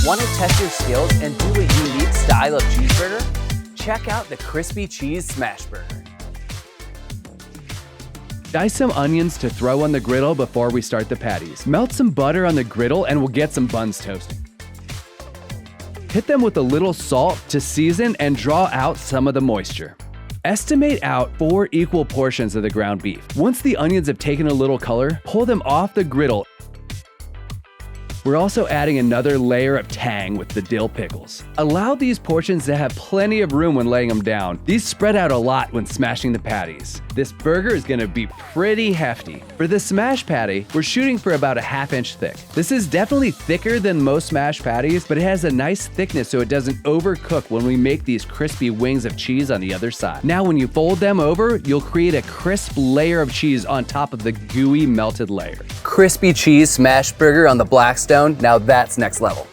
Want to test your skills and do a unique style of cheeseburger? Check out the Crispy Cheese Smash Burger. Dice some onions to throw on the griddle before we start the patties. Melt some butter on the griddle and we'll get some buns toasting. Hit them with a little salt to season and draw out some of the moisture. Estimate out 4 equal portions of the ground beef. Once the onions have taken a little color, pull them off the griddle. We're also adding another layer of tang with the dill pickles. Allow these portions to have plenty of room when laying them down. These spread out a lot when smashing the patties. This burger is gonna be pretty hefty. For the smash patty, we're shooting for about a 1/2 inch thick. This is definitely thicker than most smash patties, but it has a nice thickness so it doesn't overcook when we make these crispy wings of cheese on the other side. Now when you fold them over, you'll create a crisp layer of cheese on top of the gooey melted layer. Crispy Cheese Smash Burger on the Blackstone, now that's next level.